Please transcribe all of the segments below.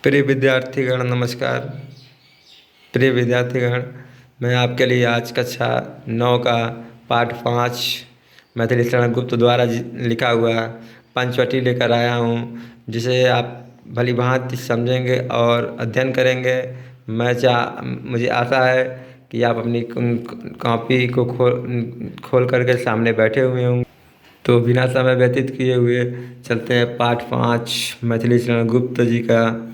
प्रिय विद्यार्थीगण नमस्कार। प्रिय विद्यार्थीगण, मैं आपके लिए आज कक्षा 9 का पाठ 5 मैथिली शरण गुप्त द्वारा लिखा हुआ पंचवटी लेकर आया हूँ, जिसे आप भली भांति समझेंगे और अध्ययन करेंगे। मुझे आशा है कि आप अपनी कॉपी को खोल करके सामने बैठे हुए होंगे। तो बिना समय व्यतीत किए हुए चलते हैं पाठ 5 मैथिली शरण गुप्त जी का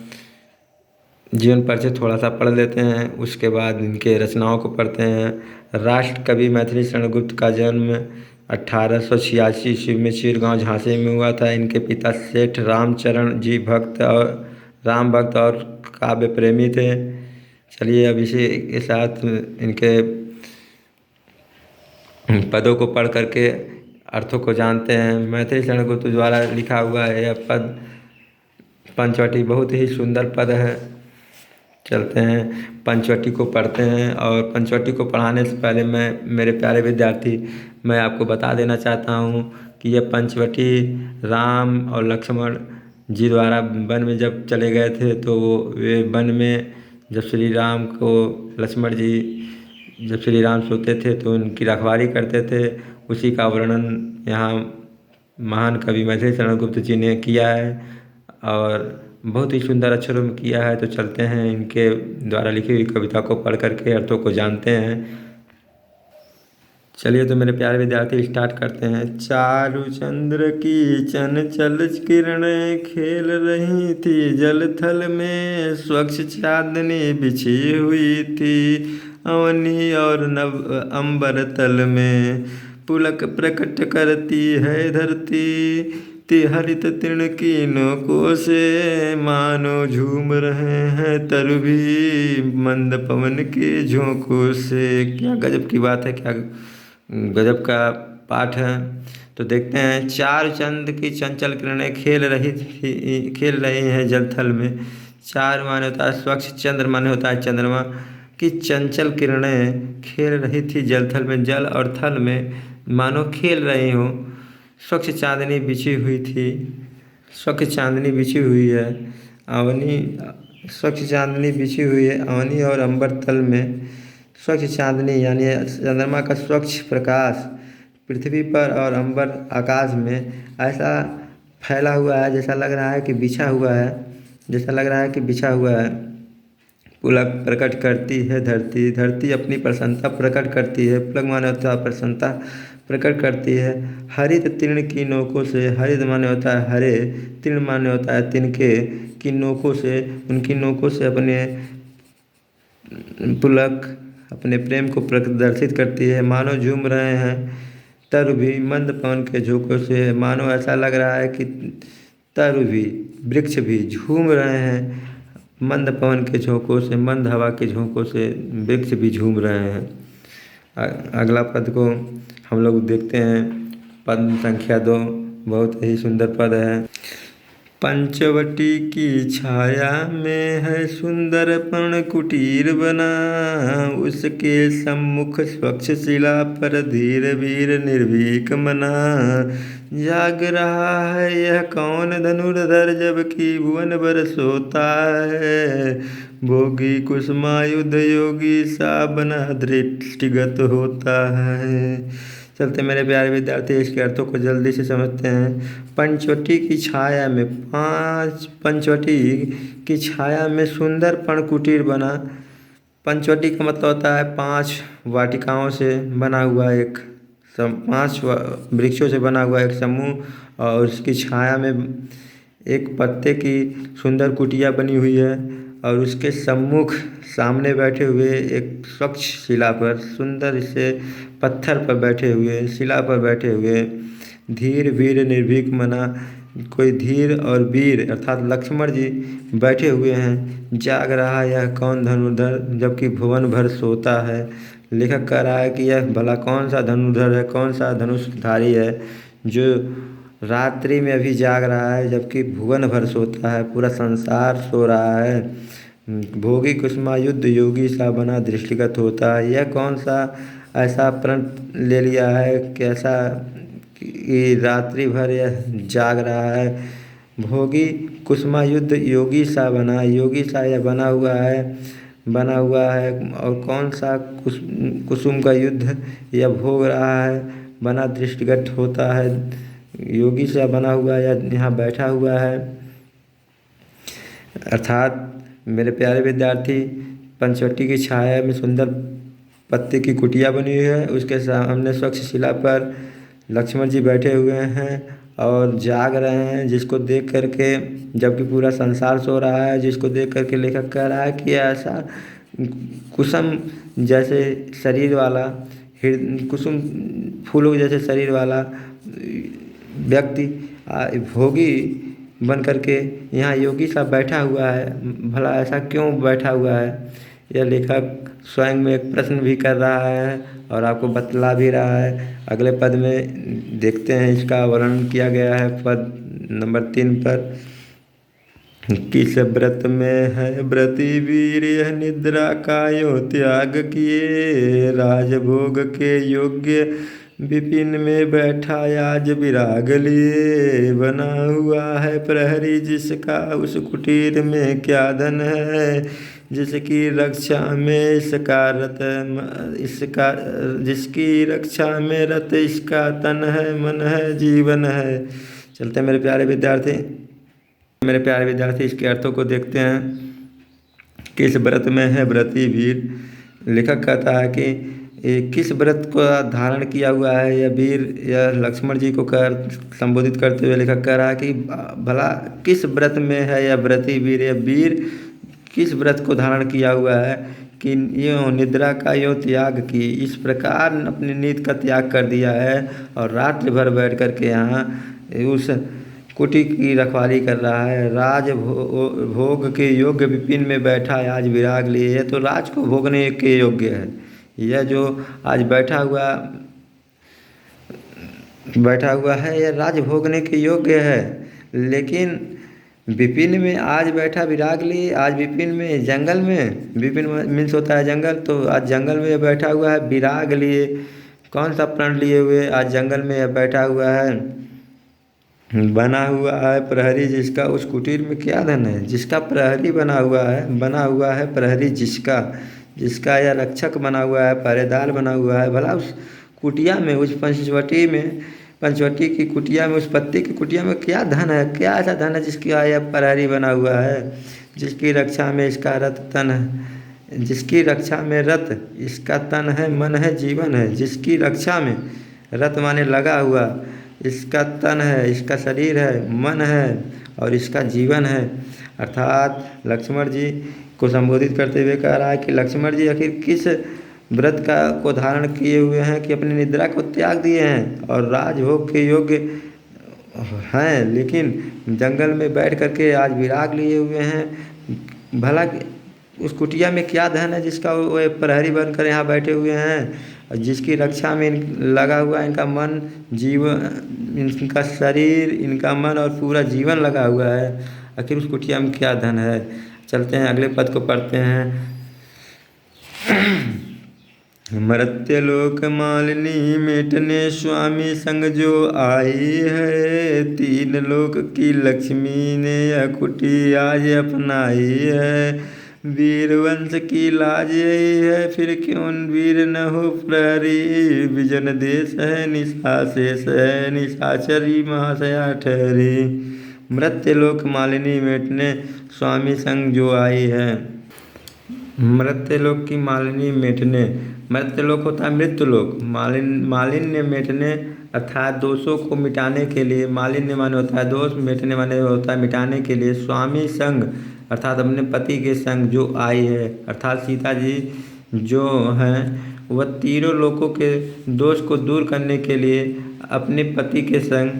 जीवन परिचय थोड़ा सा पढ़ लेते हैं। उसके बाद इनके रचनाओं को पढ़ते हैं। राष्ट्र कवि मैथिली शरण गुप्त का जन्म 1886 ईस्वी में चिरगांव झांसी में हुआ था। इनके पिता सेठ रामचरण जी राम भक्त और काव्य प्रेमी थे। चलिए अब इसी के साथ इनके पदों को पढ़ करके अर्थों को जानते हैं। मैथिली शरण गुप्त द्वारा लिखा हुआ यह पद पंचवटी बहुत ही सुंदर पद है। चलते हैं पंचवटी को पढ़ते हैं। और पंचवटी को पढ़ाने से पहले मेरे प्यारे विद्यार्थी, मैं आपको बता देना चाहता हूँ कि यह पंचवटी राम और लक्ष्मण जी द्वारा वन में जब चले गए थे, तो वे वन में जब श्री राम सोते थे तो उनकी रखवाली करते थे। उसी का वर्णन यहाँ महान कवि मैथिली शरण गुप्त जी ने किया है और बहुत ही सुंदर अक्षरों में किया है। तो चलते हैं इनके द्वारा लिखी हुई कविता को पढ़ करके अर्थों को जानते हैं। चलिए तो मेरे प्यारे विद्यार्थी स्टार्ट करते हैं। चारु चंद्र की चंचल किरणें खेल रही थी जल थल में, स्वच्छ चांदनी बिछी हुई थी अवनी और नव अंबर तल में। पुलक प्रकट करती है धरती हरित तृण की नोकों से, मानो झूम रहे हैं तरु भी मंद पवन के झोंकों से। क्या गजब की बात है, क्या गजब का पाठ है। तो देखते हैं। चार चंद की चंचल किरणें खेल रही हैं जल थल में। चार माने होता है स्वच्छ, चंद्र माने होता है चंद्रमा की चंचल किरणें खेल रही थी जल थल में। जल और थल में मानो खेल रही हो। स्वच्छ चांदनी बिछी हुई थी, स्वच्छ चांदनी बिछी हुई है अवनी, स्वच्छ चांदनी बिछी हुई है अवनी और अंबर तल में। स्वच्छ चांदनी यानी चंद्रमा का स्वच्छ प्रकाश पृथ्वी पर और अंबर आकाश में ऐसा फैला हुआ है जैसा लग रहा है कि बिछा हुआ है। पुलक प्रकट करती है धरती अपनी प्रसन्नता प्रकट करती है। पुलक माने होता है प्रसन्नता प्रकट करती है हरित तृण की नोकों से। हरित माने होता है हरे, तृण माने होता है तिनके की नोकों से। उनकी नोकों से अपने पुलक अपने प्रेम को प्रदर्शित करती है। मानो झूम रहे हैं तरु भी मंद पवन के झोंकों से। मानो ऐसा लग रहा है कि तरु भी वृक्ष भी झूम रहे हैं मंद पवन के झोंकों से, मंद हवा के झोंकों से वृक्ष भी झूम रहे हैं। अगला पद को हम लोग देखते हैं। पद संख्या 2 बहुत ही सुंदर पद है। पंचवटी की छाया में है सुंदर पर्ण कुटीर बना, उसके सम्मुख स्वच्छ शिला पर धीर वीर निर्भीक मना। जाग रहा है यह कौन धनुर्धर जबकि भुवन भर सोता है, भोगी कुसुमायुध योगी सा बना दृष्टिगत होता है। चलते मेरे प्यारे विद्यार्थी इसके अर्थों को जल्दी से समझते हैं। पंचवटी की छाया में सुंदर पर्ण कुटीर बना। पंचवटी का मतलब होता है 5 वाटिकाओं से बना हुआ 5 वृक्षों से बना हुआ एक समूह, और उसकी छाया में एक पत्ते की सुंदर कुटिया बनी हुई है और उसके सम्मुख सामने बैठे हुए एक स्वच्छ शिला पर, सुंदर से पत्थर पर बैठे हुए, शिला पर बैठे हुए धीर वीर निर्भीक मना। कोई धीर और वीर अर्थात लक्ष्मण जी बैठे हुए हैं। जाग रहा है यह कौन धनुर्धर जबकि भुवन भर सोता है। लेखक कह रहा है कि यह भला कौन सा धनुर्धर है, कौन सा धनुषधारी है जो रात्रि में अभी जाग रहा है जबकि भुवन भर सोता है, पूरा संसार सो रहा है। भोगी कुसुमायुध योगी सा बना दृष्टिगत होता है। यह कौन सा ऐसा प्रण ले लिया है कैसा कि रात्रि भर यह जाग रहा है। भोगी कुसुमा युद्ध योगी सा बना, योगी सा यह बना हुआ है। और कौन सा कुसुम का युद्ध यह भोग रहा है, बना दृष्टिगत होता है। योगी सा बना हुआ या यहाँ बैठा हुआ है। अर्थात मेरे प्यारे विद्यार्थी, पंचवटी की छाया में सुंदर पत्ते की कुटिया बनी हुई है, उसके सामने स्वच्छ शिला पर लक्ष्मण जी बैठे हुए हैं और जाग रहे हैं, जिसको देख करके, जबकि पूरा संसार सो रहा है, जिसको देख करके लेखक कह रहा है कि ऐसा कुसुम जैसे शरीर वाला, कुसुम फूलों जैसे शरीर वाला व्यक्ति भोगी बन करके यहाँ योगी सा बैठा हुआ है। भला ऐसा क्यों बैठा हुआ है, यह लेखक स्वयं में एक प्रश्न भी कर रहा है और आपको बतला भी रहा है। अगले पद में देखते हैं, इसका वर्णन किया गया है पद नंबर 3 पर। किस व्रत में है व्रती वीर, यह निद्रा का यो त्याग किए। राजभोग के योग्य विपिन में बैठा आज विराग लिए। बना हुआ है प्रहरी जिसका, उस कुटीर में क्या धन है। जिसकी रक्षा में जिसकी रक्षा में रत इसका तन है, मन है, जीवन है। चलते हैं मेरे प्यारे विद्यार्थी, इसके अर्थों को देखते हैं। किस व्रत में है व्रती वीर, लेखक कहता है कि किस व्रत को धारण किया हुआ है यह वीर, यह लक्ष्मण जी को संबोधित करते हुए लेखक कह रहा है कि भला किस व्रत में है यह व्रती वीर, यह वीर किस व्रत को धारण किया हुआ है कि यो निद्रा का यो त्याग की, इस प्रकार अपनी नींद का त्याग कर दिया है और रात्रि भर बैठ कर के यहाँ उस कुटी की रखवाली कर रहा है। राज भोग के योग्य विपिन में बैठा आज विराग लिए। यह तो राज को भोगने के योग्य है, यह जो आज बैठा हुआ है यह राज भोगने के योग्य है। लेकिन विपिन में आज बैठा विराग लिए, आज विपिन में जंगल में, विपिन मीन्स होता है जंगल, तो आज जंगल में बैठा हुआ है विराग लिए। कौन सा प्रण लिए हुए आज जंगल में बैठा हुआ है। बना हुआ है प्रहरी जिसका, उस कुटीर में क्या धन है। जिसका प्रहरी बना हुआ है प्रहरी जिसका यह रक्षक बना हुआ है, पहरेदार बना हुआ है। भला उस कुटिया में, उस पंचवटी की कुटिया में, उस पत्ते की कुटिया में क्या धन है, क्या ऐसा धन है जिसका यह प्रहरी बना हुआ है। जिसकी रक्षा में इसका रत तन है, जिसकी रक्षा में रत इसका तन है, मन है, जीवन है। जिसकी रक्षा में, रत माने लगा हुआ, इसका तन है, इसका शरीर है, मन है और इसका जीवन है। अर्थात लक्ष्मण जी को संबोधित करते हुए कह रहा है कि लक्ष्मण जी आखिर किस व्रत को धारण किए हुए हैं कि अपनी निद्रा को त्याग दिए हैं और राजभोग के योग्य हैं, लेकिन जंगल में बैठ करके आज विराग लिए हुए हैं। भला उस कुटिया में क्या धन है जिसका वो प्रहरी बनकर यहाँ बैठे हुए हैं, और जिसकी रक्षा में लगा हुआ इनका मन, जीवन, इनका शरीर, इनका मन और पूरा जीवन लगा हुआ है। आखिर उस कुटिया में क्या धन है। चलते हैं अगले पद को पढ़ते हैं। मर्त्यलोक मालिनी मेटने स्वामी संग जो आई है। 3 लोक की लक्ष्मी ने यह कुटी आज अपनाई है। वीर वंश की लाज यही है, फिर क्यों वीर न हो प्रहरी। विजन देश है निशाशेष है, निशाचरी महाशया ठहरी। मृत्यलोक मालिनी मेटने स्वामी संग जो आई है। मृत्यलोक की मालिनी मेटने, मृत्यलोक होता है मृत्युलोक, मालिन्य मेटने अर्थात दोषों को मिटाने के लिए। मालिन्य माने होता है दोष, मेटने माने होता है मिटाने के लिए। स्वामी संग अर्थात अपने पति के संग जो आई है, अर्थात सीता जी जो हैं वह तीनों लोगों के दोष को दूर करने के लिए अपने पति के संग,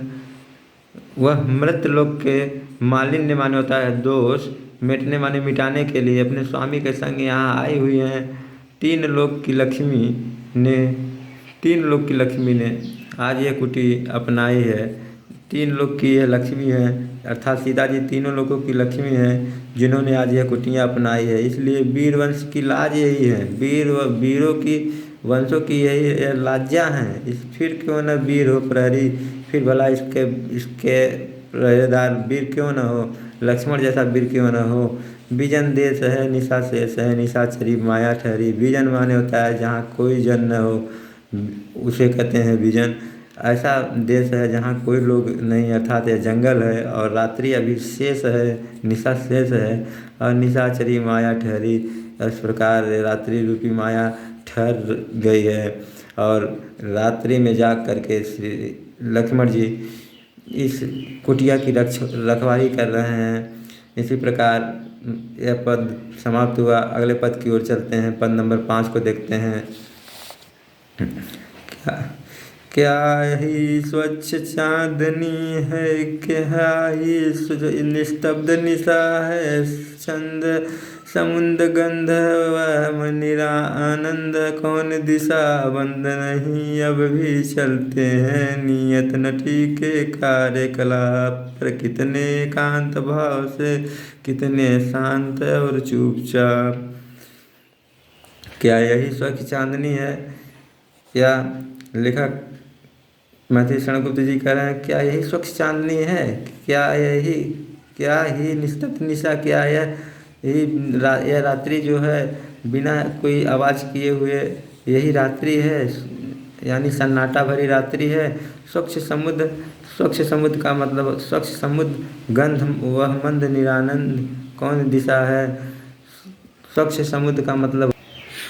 वह मृत्यलोक के मालिन्य माने होता है दोष, मिटने माने मिटाने के लिए अपने स्वामी के संग यहाँ आई हुई हैं। 3 लोक की लक्ष्मी ने आज यह कुटी अपनाई है। 3 लोक की यह लक्ष्मी है, अर्थात सीता जी तीनों लोगों की लक्ष्मी है जिन्होंने आज यह कुटियाँ अपनाई है। इसलिए वीर वंश की लाज यही है, वीरों की वंशों की यही लाज्या हैं। फिर क्यों न वीर हो प्रहरी, फिर भला इसके पहरेदार वीर क्यों न हो। लक्ष्मण जैसा वीर क्यों न हो। बिजन देश है निशा शेष है, निशाचरी माया ठहरी। बिजन माने होता है जहाँ कोई जन न हो, उसे कहते हैं बिजन। ऐसा देश है जहाँ कोई लोग नहीं, अर्थात यह जंगल है। और रात्रि अभी शेष है, निशा शेष है, और निशाचरी माया ठहरी। इस प्रकार रात्रि रूपी माया ठहर गई है। और रात्रि में जाग करके श्री लक्ष्मण जी इस कुटिया की रखवाली कर रहे हैं। इसी प्रकार यह पद समाप्त हुआ। अगले पद की ओर चलते हैं, पद नंबर 5 को देखते हैं। क्या क्या ही स्वच्छ चांदनी है, क्या ही निस्तब्ध निशा है। छंद समुद्र गंध वह मनिरा आनंद, कौन दिशा बंद नहीं अब भी चलते हैं। नियत नटी के कार्यकलाप पर कितने एकांत भाव से, कितने शांत और चुपचाप। क्या यही स्वच्छ चांदनी है? क्या लेखक मैथिली शरण गुप्त जी कह रहे हैं क्या यही स्वच्छ चांदनी है? क्या ही निस्तब्ध निशा, क्या यह रात्रि जो है बिना कोई आवाज़ किए हुए यही रात्रि है, यानी सन्नाटा भरी रात्रि है। स्वच्छ समुद्र का मतलब स्वच्छ समुद्र, गंध वह मंद निरानंद, कौन दिशा है। स्वच्छ समुद्र का मतलब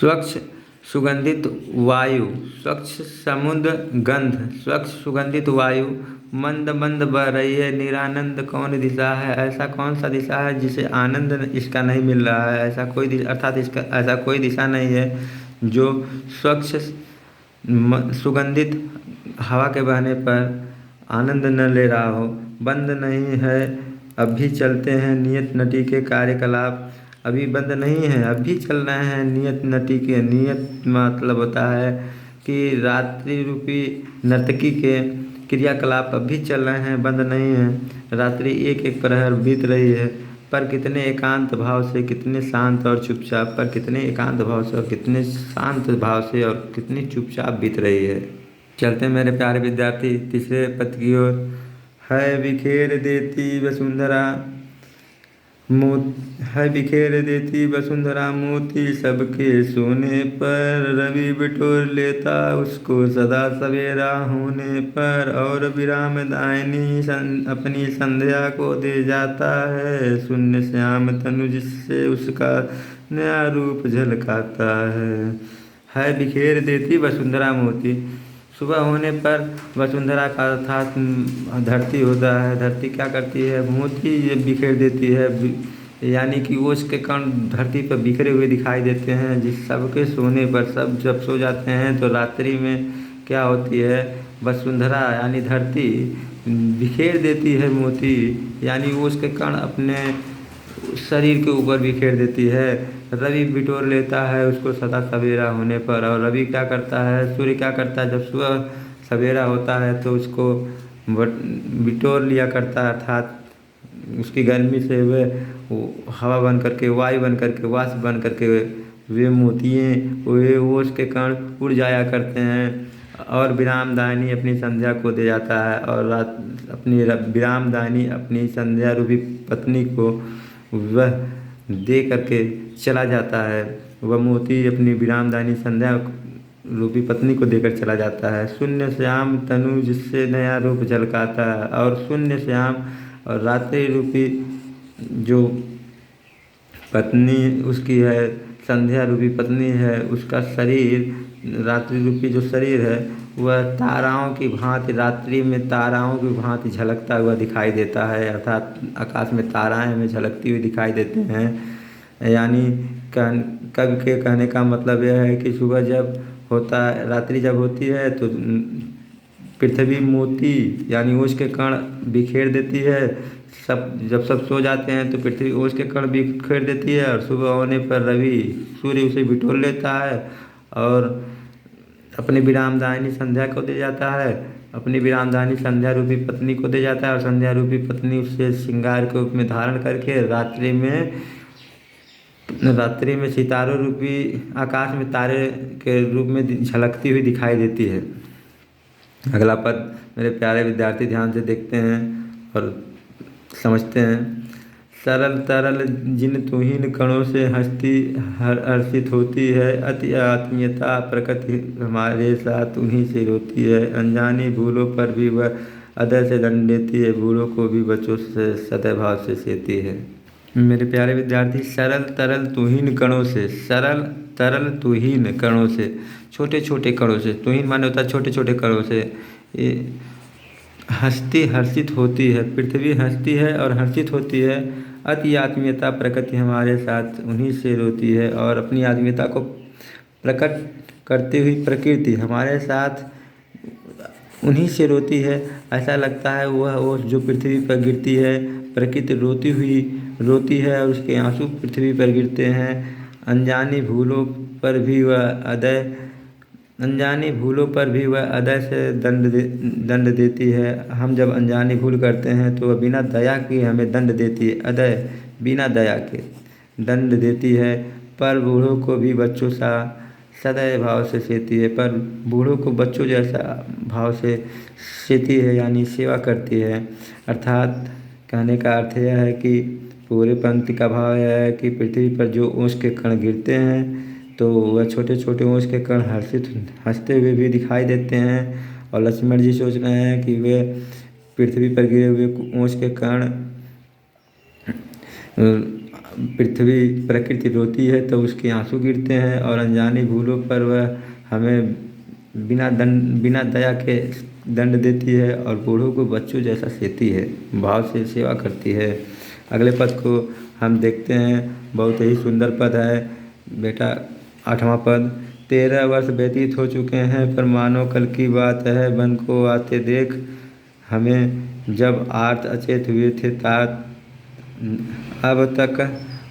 स्वच्छ सुगंधित वायु, स्वच्छ समुद्र गंध, स्वच्छ सुगंधित वायु मंद मंद बह रही है। निरानंद कौन दिशा है, ऐसा कौन सा दिशा है जिसे आनंद इसका नहीं मिल रहा है। ऐसा कोई दिशा, अर्थात इसका ऐसा कोई दिशा नहीं है जो स्वच्छ सुगंधित हवा के बहने पर आनंद न ले रहा हो। बंद नहीं है अब भी चलते हैं नियत नटी के कार्यकलाप, अभी बंद नहीं है, अभी चल रहे हैं नियत नटी के। नियत मतलब होता है कि रात्रि रूपी नर्तकी के क्रियाकलाप अभी चल रहे हैं, बंद नहीं है। रात्रि एक एक प्रहर बीत रही है, पर कितने एकांत भाव से, कितने शांत और चुपचाप, पर कितने एकांत भाव से और कितने शांत भाव से और कितनी चुपचाप बीत रही है। चलते हैं मेरे प्यारे विद्यार्थी तीसरे पद की ओर। है बिखेर देती वसुंधरा है बिखेर देती वसुंधरा मोती सबके सोने पर। रवि बिटोर लेता उसको सदा सवेरा होने पर, और विराम दायनी अपनी संध्या को दे जाता है। शून्य श्याम तनु जिससे उसका नया रूप झलकाता है बिखेर देती वसुंधरा मोती। सुबह होने पर वसुंधरा का अर्थात धरती होता है, धरती क्या करती है, मोती ये बिखेर देती है, यानी कि वो उसके कण धरती पर बिखरे हुए दिखाई देते हैं। जिस सबके सोने पर, सब जब सो जाते हैं तो रात्रि में क्या होती है, वसुंधरा यानी धरती बिखेर देती है मोती, यानी वो उसके कण अपने शरीर के ऊपर बिखेर देती है। रवि बिटोर लेता है उसको सदा सवेरा होने पर, और रवि क्या करता है, सूर्य क्या करता है, जब सुबह सवेरा होता है तो उसको बिटोर लिया करता है, अर्थात उसकी गर्मी से वह हवा बन करके, वायु बन करके, वाष्प बन करके वे मोतिये वे ओस के कण उड़ जाया करते हैं। और विरामदायनी अपनी संध्या को दे जाता है, और रात अपनी विरामदायनी अपनी संध्या रूपी पत्नी को वह दे करके चला जाता है। वह मोती अपनी विरामदायनी संध्या रूपी पत्नी को देकर चला जाता है। शून्य श्याम तनु जिससे नया रूप झलकाता है, और शून्य श्याम और रात्रि रूपी जो पत्नी उसकी है, संध्या रूपी पत्नी है, उसका शरीर रात्रि रूपी जो शरीर है वह ताराओं की भांति, रात्रि में ताराओं की भांति झलकता हुआ दिखाई देता है, अर्थात आकाश में ताराएं हमें झलकती हुई दिखाई देते हैं। यानी कवि के कहने का मतलब यह है कि सुबह जब होता है, रात्रि जब होती है तो पृथ्वी मोती यानी ओस के कण बिखेर देती है। जब सब सो जाते हैं तो पृथ्वी ओस के कण बिखेर देती है, और सुबह होने पर रवि सूर्य उसे बिटोर लेता है और अपनी विरामदायनी संध्या को दे जाता है, अपनी विरामदायनी संध्या रूपी पत्नी को दे जाता है, और संध्या रूपी पत्नी उससे श्रृंगार के रूप में धारण करके रात्रि में सितारों रूपी आकाश में तारे के रूप में झलकती हुई दिखाई देती है। अगला पद मेरे प्यारे विद्यार्थी ध्यान से देखते हैं और समझते हैं। सरल तरल जिन तुहिन कणों से हस्ती हर्षित होती है। अति आत्मीयता प्रकृति हमारे साथ उन्हीं से रोती है। अनजानी भूलों पर भी वह अदय से दंड देती है। भूलों को भी बच्चों से सदैव भाव से सेती है। मेरे प्यारे विद्यार्थी, सरल तरल तुहिन कणों से, सरल तरल तुहिन कणों से, छोटे छोटे कणों से, तुहिन माने होता है छोटे छोटे कणों से, ये हस्ती हर्षित होती है। पृथ्वी हंसती है और हर्षित होती है। अति आत्मीयता प्रकृति हमारे साथ उन्हीं से रोती है। और अपनी आत्मीयता को प्रकट करती हुई प्रकृति हमारे साथ उन्हीं से रोती है। ऐसा लगता है वह ओस जो पृथ्वी पर गिरती है, प्रकृति रोती है और उसके आंसू पृथ्वी पर गिरते हैं। अनजानी भूलों पर भी वह अदय से दंड देती है। हम जब अनजानी भूल करते हैं तो वह बिना दया के हमें दंड देती है। अदय बिना दया के दंड देती है। पर बूढ़ों को भी बच्चों सा सदैव भाव से सेती है। पर बूढ़ों को बच्चों जैसा भाव से सेती है, यानी सेवा करती है। अर्थात कहने का अर्थ यह है कि पूरे पंक्ति का भाव यह है कि पृथ्वी पर जो ओस के कण गिरते हैं तो वह छोटे छोटे ओस के कण हंसते हुए भी दिखाई देते हैं। और लक्ष्मण जी सोच रहे हैं कि वे पृथ्वी पर गिरे हुए ओस के कण, प्रकृति रोती है तो उसके आंसू गिरते हैं। और अनजानी भूलों पर वह हमें बिना दया के दंड देती है और बूढ़ों को बच्चों जैसा सेती है, भाव से सेवा करती है। अगले पद को हम देखते हैं, बहुत ही सुंदर पद है बेटा। 8वां पद, 13 वर्ष व्यतीत हो चुके हैं पर मानो कल की बात है। वन को आते देख हमें जब आर्त अचेत हुए थे तात, अब तक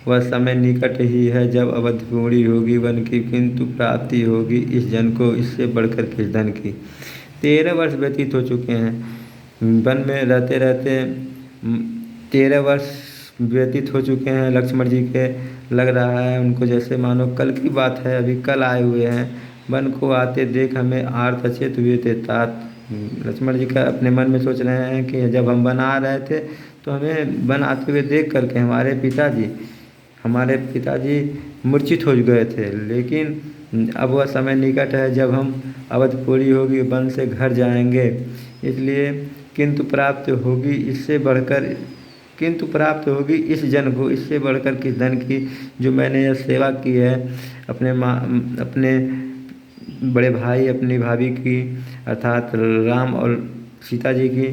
वह समय निकट ही है जब अवध पूरी होगी वन की, किंतु प्राप्ति होगी इस जन को इससे बढ़कर किस धन की। 13 वर्ष व्यतीत हो चुके हैं वन में रहते रहते, 13 वर्ष व्यतीत हो चुके हैं लक्ष्मण जी के। लग रहा है उनको जैसे मानो कल की बात है, अभी कल आए हुए हैं। वन को आते देख हमें आर्त अचेत हुए थे तात। लक्ष्मण जी का अपने मन में सोच रहे हैं कि जब हम वन आ रहे थे तो हमें वन आते हुए देख करके हमारे पिताजी मूर्छित हो गए थे। लेकिन अब वह समय निकट है जब हम अवधपुरी होगी वन से घर जाएंगे, इसलिए किंतु प्राप्त होगी इस जन को इससे बढ़कर किस धन की, जो मैंने यह सेवा की है अपने बड़े भाई अपनी भाभी की अर्थात राम और सीता जी की,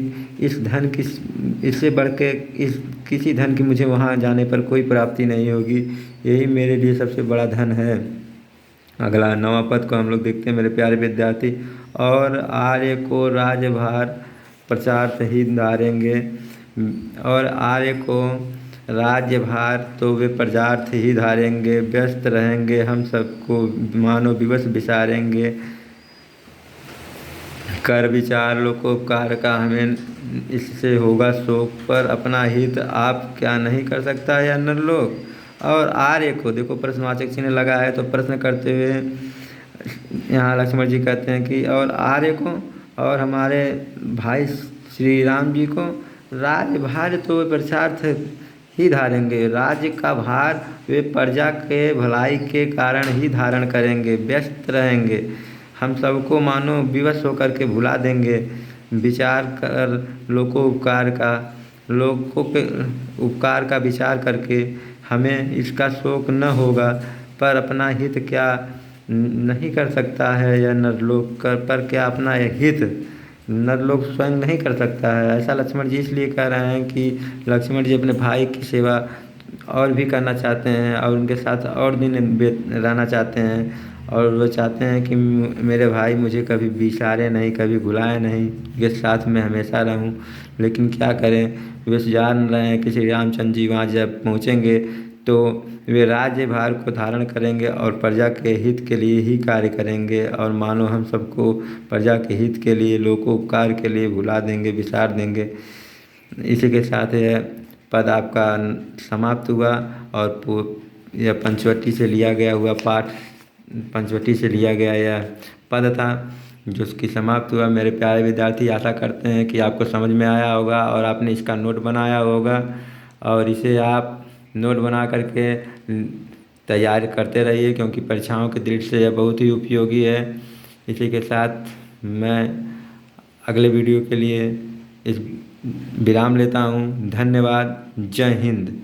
इससे बढ़ के इस किसी धन की मुझे वहाँ जाने पर कोई प्राप्ति नहीं होगी। यही मेरे लिए सबसे बड़ा धन है। अगला 9वां पद को हम लोग देखते हैं मेरे प्यारे विद्यार्थी। और आर्य को राजभार प्रचार ही धारेंगे, और आर्य को राज्यभार तो वे प्रजार्थ ही धारेंगे। व्यस्त रहेंगे हम सबको मानो विवश विसारेंगे। कर विचार लोकोपकार का हमें इससे होगा शोक, पर अपना हित आप क्या नहीं कर सकता है नरलोक। और आर्य को, देखो प्रश्नवाचक चिन्ह लगा है तो प्रश्न करते हुए यहाँ लक्ष्मण जी कहते हैं कि और आर्य को और हमारे भाई श्री राम जी को राज्यभार तो वे प्रचार्थ ही धारेंगे। राज्य का भार वे प्रजा के भलाई के कारण ही धारण करेंगे। व्यस्त रहेंगे हम सबको मानो विवश होकर के भुला देंगे। विचार कर लोकोपकार के उपकार का विचार करके हमें इसका शोक न होगा, पर अपना हित क्या नहीं कर सकता है यह नरलोक पर क्या अपना हित नरलोक स्वयं नहीं कर सकता है। ऐसा लक्ष्मण जी इसलिए कह रहे हैं कि लक्ष्मण जी अपने भाई की सेवा और भी करना चाहते हैं और उनके साथ और दिन रहना चाहते हैं। और वो चाहते हैं कि मेरे भाई मुझे कभी बिसारे नहीं, कभी भुलाए नहीं, के साथ में हमेशा रहूं। लेकिन क्या करें, वे जान रहे हैं कि श्री रामचंद्र जी वहाँ जब पहुँचेंगे तो वे राज्य भार को धारण करेंगे और प्रजा के हित के लिए ही कार्य करेंगे। और मानो हम सबको प्रजा के हित के लिए लोकोपकार के लिए भुला देंगे, विसार देंगे। इसी के साथ यह पद आपका समाप्त हुआ। और यह पंचवटी से लिया गया हुआ पाठ, पंचवटी से लिया गया यह पद था जो उसकी समाप्त हुआ। मेरे प्यारे विद्यार्थी, आशा करते हैं कि आपको समझ में आया होगा और आपने इसका नोट बनाया होगा और इसे आप नोट बना करके तैयार करते रहिए, क्योंकि परीक्षाओं के दृष्टि से यह बहुत ही उपयोगी है। इसी के साथ मैं अगले वीडियो के लिए इस विराम लेता हूँ। धन्यवाद। जय हिंद।